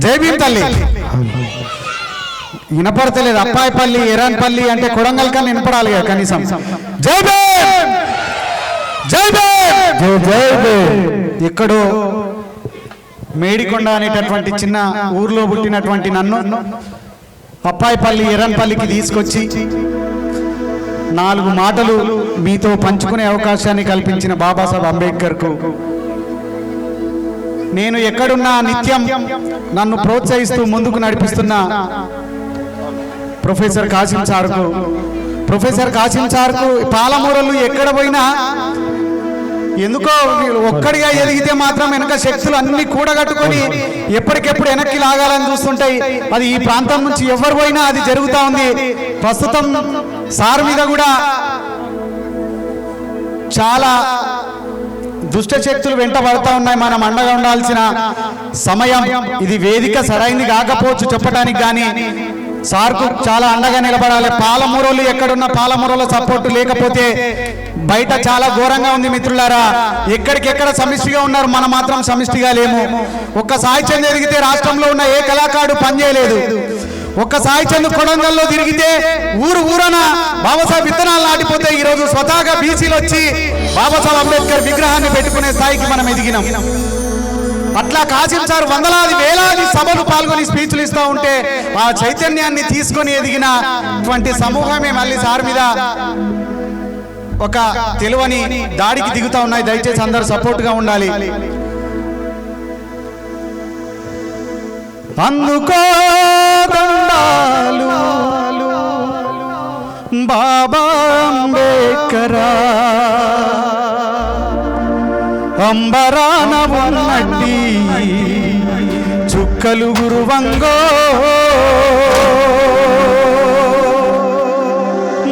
జై భీమ్ తల్లి వినపడతలేదు. అప్పాయిపల్లి ఎరాన్పల్లి అంటే కొడంగల్ కన్నా వినపడాలి కనీసం. జై భీమ్ జై భీమ్ జై భీమ్. ఎక్కడో మేడికొండ అనేటటువంటి చిన్న ఊర్లో పుట్టినటువంటి నన్ను అప్పాయిపల్లి ఎరాన్పల్లికి తీసుకొచ్చి 4 మాటలు మీతో పంచుకునే అవకాశాన్ని కల్పించిన బాబాసాహెబ్ అంబేద్కర్కు నేను ఎక్కడున్నా నిత్యం నన్ను ప్రోత్సహిస్తూ ముందుకు నడిపిస్తున్న ప్రొఫెసర్ కాసిం సార్కు పాలమూరలు ఎక్కడ పోయినా ఎందుకో ఒక్కడిగా ఎదిగితే మాత్రం వెనక శక్తులు అన్ని కూడగట్టుకొని ఎప్పటికెప్పుడు వెనక్కి లాగాలని చూస్తుంటాయి. అది ఈ ప్రాంతం నుంచి ఎవరు పోయినా అది జరుగుతూ ఉంది. ప్రస్తుతం సార్ మీద కూడా చాలా దుష్ట శక్తులు వెంట పడుతూ ఉన్నాయి. మనం అండగా ఉండాల్సిన సమయం ఇది. వేదిక సరైంది కాకపోవచ్చు చెప్పడానికి, కానీ సార్కు చాలా అండగా నిలబడాలి. పాలమూరలు ఎక్కడున్న పాలమూరల సపోర్టు లేకపోతే బయట చాలా ఘోరంగా ఉంది మిత్రులారా. ఎక్కడికెక్కడ సమిష్టిగా ఉన్నారు, మనం మాత్రం సమిష్టిగా లేము. ఒక్క సాహిత్యం జరిగితే రాష్ట్రంలో ఉన్న ఏ కళాకారుడు పనిచేయలేదు. ఒక్క సాహిత్యం కొడంగల్లో తిరిగితే ఊరన బాబాసాహెబ్ విత్తనాలు నాటిపోతే ఈరోజు స్వతహాగా బీసీలు వచ్చి బాబాసాహెబ్ అంబేద్కర్ విగ్రహాన్ని పెట్టుకునే స్థాయికి మనం ఎదిగినాం. అట్లా కాసిం సార్ వందలాది వేలాది సభలు పాల్గొని స్పీచ్లు ఇస్తూ ఉంటే ఆ చైతన్యాన్ని తీసుకొని ఎదిగినటువంటి సమూహమే మళ్ళీ సార్ మీద ఒక తెలువని దాడికి దిగుతూ ఉన్నాయి. దయచేసి అందరూ సపోర్ట్గా ఉండాలి. అందుకో దండాలు బాబా అంబేద్కరా, అంబరాన ఉన్నట్టి చుక్కలు గురువంగో,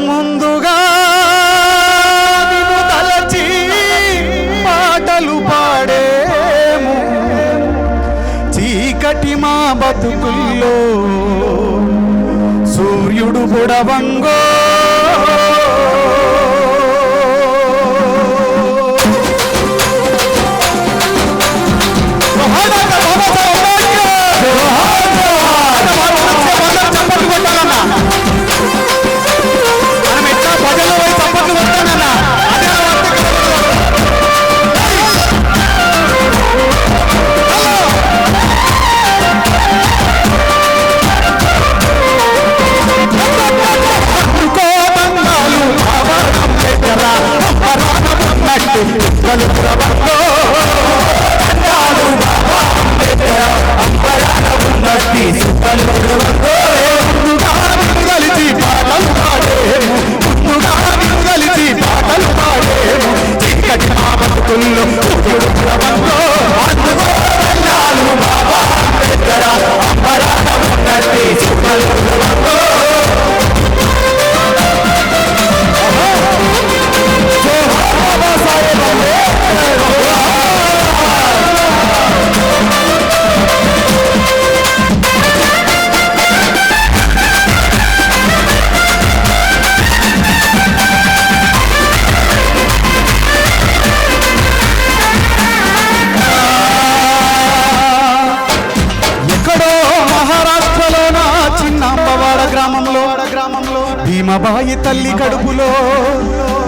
ముందుగా నిన్ను తలచి పాటలు పాడేము, చీకటి మా బతుకుల్లో సూర్యుడు బుడవంగో. భీమబాయి తల్లి కడుపులో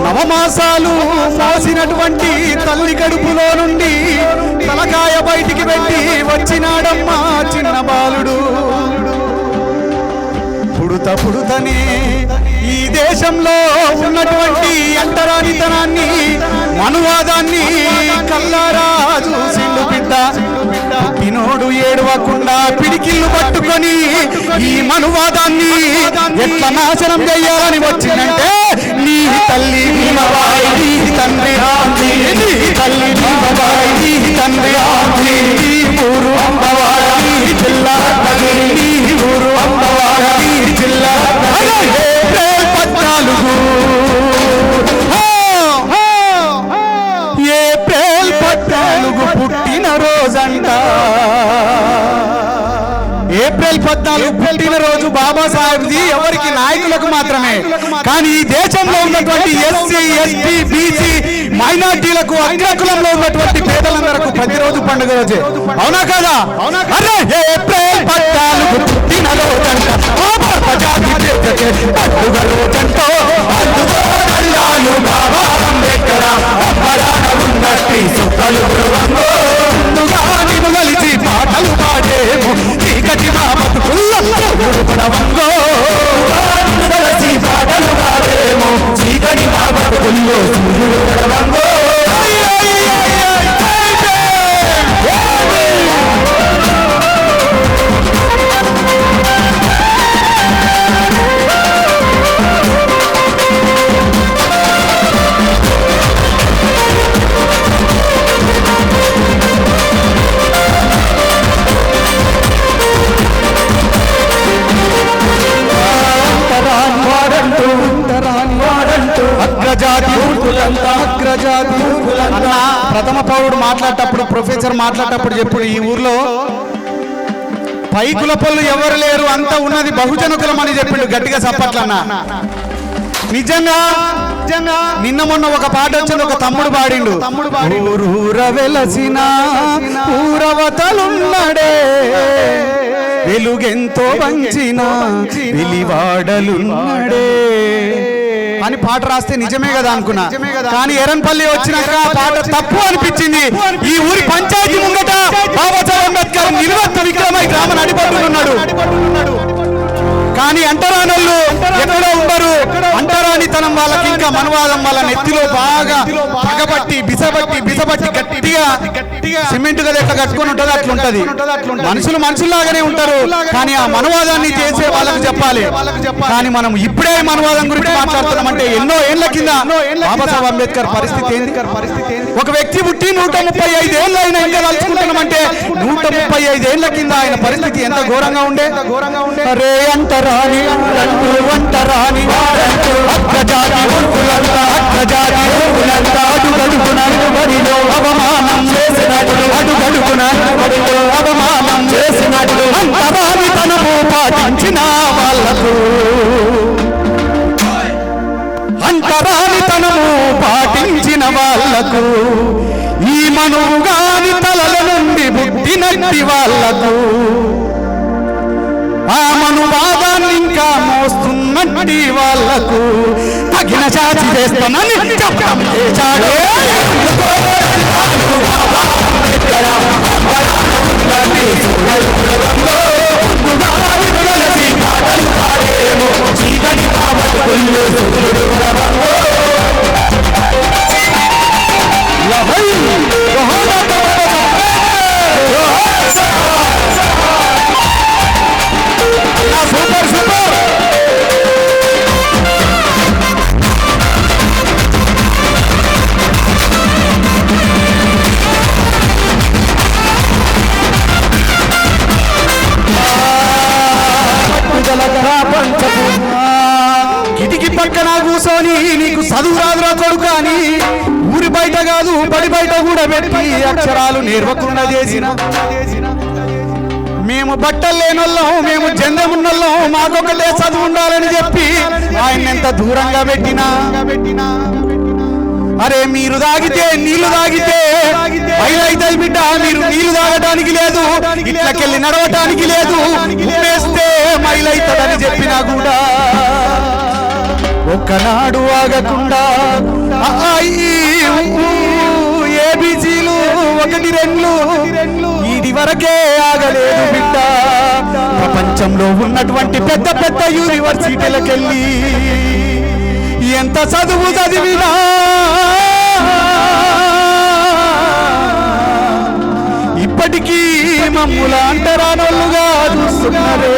నవమాసాలు మోసినటువంటి తల్లి కడుపులో నుండి తలకాయ బయటికి పెట్టి వచ్చినాడమ్మా చిన్న బాలుడు. పుడుతనే ఈ దేశంలో ఉన్నటువంటి అంటరానితనాన్ని, మనువాదాన్ని కల్లారా చూసిండు బిడ్డ. పుట్టినోడు ఏడవకుండా పిడికిళ్ళు పట్టుకొని ఈ మనువాదాన్ని ఎట్లా నాశనం చేయాలని వచ్చిందంటే నీ తల్లి భీమబాయి, నీ తండ్రి రాంది, నీ తల్లి భీమబాయి, నీ తండ్రి రాంది, నీ ఊరు అంబవాడ, నీ జిల్లా నగరి, నీ ఊరు అంబవాడ, నీ జిల్లా ఏప్రిల్ 14 ఏప్రిల్ 14 పుట్టిన రోజంట. ఏప్రిల్ 14 పుట్టినరోజు బాబాసాహెబ్ది ఎవరికి నాయకులకు మాత్రమే. కానీ ఈ దేశంలో ఉన్నటువంటి ఎస్సీ, ఎస్టీ, బీసీ మైనార్టీలకు అగ్రకులంలో ఉన్నటువంటి పేదలందరకు ప్రతిరోజు పండుగ రోజే. అవునా కదా? అరే ఏప్రిల్ 14 పుట్టిన రోజంట పండుగ రోజంటో కలిసి పాటలు పాడేమో చీకటి మా బతుకుల్లో కలిసి పాటలు పాడేమో చీకటి మా బతుకుల్లో ప్రథమ పౌరుడు మాట్లాడేటప్పుడు, ప్రొఫెసర్ మాట్లాడేటప్పుడు చెప్పుడు ఈ ఊర్లో పై కుల పళ్ళు ఎవరు లేరు, అంతా ఉన్నది బహుజన కులం అని చెప్పిండు గట్టిగా చప్పట్లన్నా. నిజంగా నిన్న మొన్న ఒక పాట వచ్చింది, ఒక తమ్ముడు పాడిండు. ఊరూర వెలసిన ఊరవతలున్నడే వెలుగెంతో వంచిన వెలివాడలున్నడే అని పాట రాస్తే నిజమే కదా అనుకున్నా. కానీ ఎర్రన్పల్లి వచ్చినాక పాట తప్పు అనిపించింది. ఈ ఊరి పంచాయతీ ముంగట బాబాసాహెబ్ అంబేద్కర్ నిలువెత్తు విగ్రహమై గ్రామ నడిపడుతున్నాడు. కానీ అంటరానోళ్ళు ఎక్కడో ఉండరు. అంటరానితనం వాళ్ళకి ఇంకా మనవాదం వాళ్ళ నెత్తిలో బాగా పగబట్టి బిసబట్టి గట్టిగా సిమెంట్ కదా ఎట్లా కట్టుకొని ఉంటుందో అట్లా ఉంటది. మనుషుల్లాగానే ఉంటారు, కానీ ఆ మనవాదాన్ని చేసే వాళ్ళకి చెప్పాలి. కానీ మనం ఇప్పుడే మనవాదం గురించి మాట్లాడుతున్నామంటే ఎన్నో ఏళ్ల కింద బాబాసాహెబ్ అంబేద్కర్ పరిస్థితి ఏంది? ఒక వ్యక్తి పుట్టి 135 ఏళ్ళు అయినా ఇంకా తలుచుకుంటున్నామంటే 135 ఏళ్ల కింద ఆయన పరిస్థితి ఎంత ఘోరంగా ఉండే. అరే అంటరాని వంటరాని అగ్రజాతి అడుగడుగునడుగడుగునడు అవమానం చేసినట్లు అవమానం చేసినట్లు అంటరానితనము పాటించిన వాళ్ళకు అంటరానితనము పాటించిన వాళ్ళకు ఈ మనుగాని తలల నుండి బుద్ధినట్టి వాళ్ళకు ఆ మనువాదాన్ని ఇంకా మోస్తున్నట్టి వాళ్లకు తగిన చాచి చేస్తానని చెప్పడం చేశాడు. కిటికీ పక్కన కూర్చొని నీకు చదువు రాదురా కొడుకు అని ఊరి బయట కాదు బడి బయట కూడా పెట్టి అక్షరాలు నేర్వకుండా చేసిన మేము బట్టలు లేనోళ్ళం, మేము జెందమున్నోళ్ళం, మాకొకటే చదువు ఉండాలని చెప్పి ఆయన ఎంత దూరంగా పెట్టినా. అరే మీరు తాగితే నీళ్లు తాగితే బయలైతే బిడ్డ, మీరు నీళ్లు తాగటానికి లేదు, ఇట్లకెళ్ళి నడవటానికి లేదు, ఉమ్మేస్తే మైలైతుందని చెప్పినా కూడా ఒక్కనాడు ఆగకుండా ఏబీసీలు 1 2 ఇది వరకే ఆగలేదు బిడ్డ. ప్రపంచంలో ఉన్నటువంటి పెద్ద పెద్ద యూనివర్సిటీలకెళ్ళి ఎంత చదువు చదివినా ఇప్పటికీ మమ్ముల అంటరానోళ్ళుగా చూస్తున్నారే.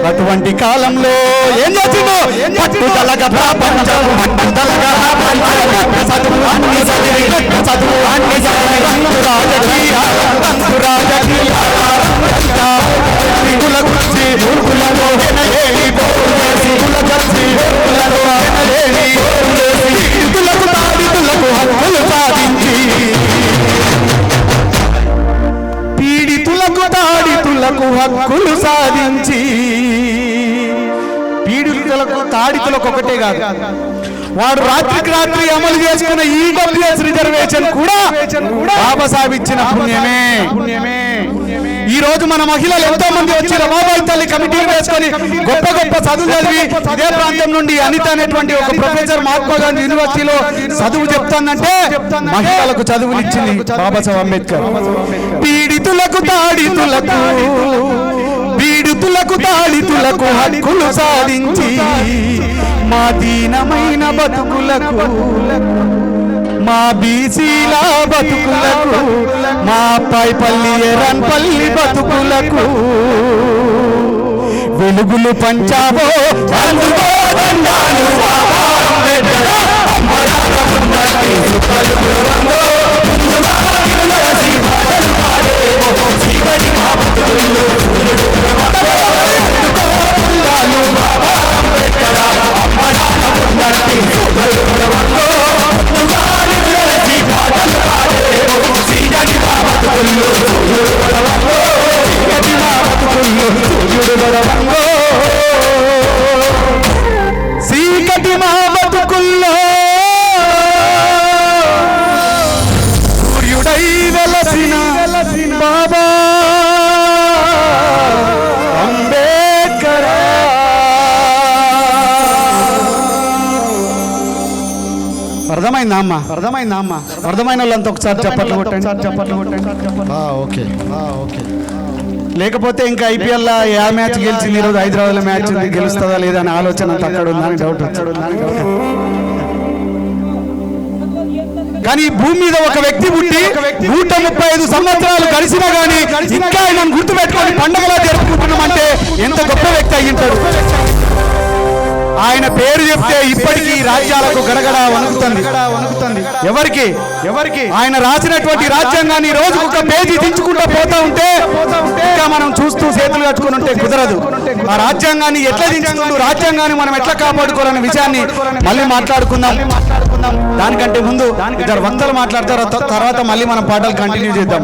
అటువంటి కాలంలో ఏం చేసిందో పట్టుదలగా ప్రపంచం పట్టుదలగా చదువు అన్ని చదివి పీడితులకు తాడితులకు హక్కులు సాధించి, పీడితులకు తాడితులకు ఒకటే కాదు వాడు రాత్రికి రాత్రి అమలు చేసుకున్న ఈడబ్ల్యూఎస్ రిజర్వేషన్ కూడా బాబాసాహెబ్ ఇచ్చిన పుణ్యమే. ఈ రోజు మన మహిళలు ఎంతో మంది వచ్చి రమాబాయి తల్లి కమిటీలు వేసుకొని గొప్ప గొప్ప చదువు చదివి ఇదే ప్రాంతం నుండి అనిత అనేటువంటి ఒక ప్రొఫెసర్ మహాత్మా గాంధీ యూనివర్సిటీలో చదువు చెప్తానంటే మహిళలకు చదువులు ఇచ్చింది బాబాసాహెబ్ అంబేద్కర్. పీడితులకు తాడితులకు పీడితులకు తాడితులకు హక్కులు సాధించి మా దీనమైన బతుకులకు మా బీసీల బతుకులకు మా పైపల్లి ఎర్రన్పల్లి బతుకులకు వెలుగులు పంచావో అందుకో దండాలు బాబా అంబేద్కర్. సీకటి మా బతుకుల్లో సూర్యుడై వెలసిన బాబా అంబేద్కర్. అర్థమైందా అమ్మా? అర్థమైందా అమ్మా? అర్థమైన వాళ్ళంతా ఒకసారి చప్పట్లు కొట్టండి. Okay okay. లేకపోతే ఇంకా ఐపీఎల్ ఏ మ్యాచ్ గెలిచింది, ఈరోజు హైదరాబాద్ లో మ్యాచ్ ఉంది, గెలుస్తుందా లేదా అని ఆలోచన అంత అక్కడ ఉందని డౌట్ వచ్చాడు. కానీ ఈ భూమి మీద ఒక వ్యక్తి పుట్టి 135 సంవత్సరాలు గడిచినా గానీ ఇంకా ఆయన గుర్తుపెట్టుకొని పండుగలా జరుపుకుంటున్నామంటే ఎంత గొప్ప వ్యక్తి అయ్యింటాడు. ఆయన పేరు చెప్తే ఇప్పటికీ రాజ్యాలకు గడగడ వణుకుతుంది. ఎవరికి ఆయన రాసినటువంటి రాజ్యాంగాన్ని రోజు ఒక పేజీ దించుకుంటూ పోతా ఉంటే ఇంకా మనం చూస్తూ చేతులు కట్టుకుని ఉంటే కుదరదు. ఆ రాజ్యాంగాన్ని ఎట్లా దించుకుంటూ రాజ్యాంగాన్ని మనం ఎట్లా కాపాడుకోవాలనే విషయాన్ని మళ్ళీ మాట్లాడుకుందాం. దానికంటే ముందు ఇద్దరు వక్తలు మాట్లాడతారు, తర్వాత మళ్ళీ మనం పాటలు కంటిన్యూ చేద్దాం.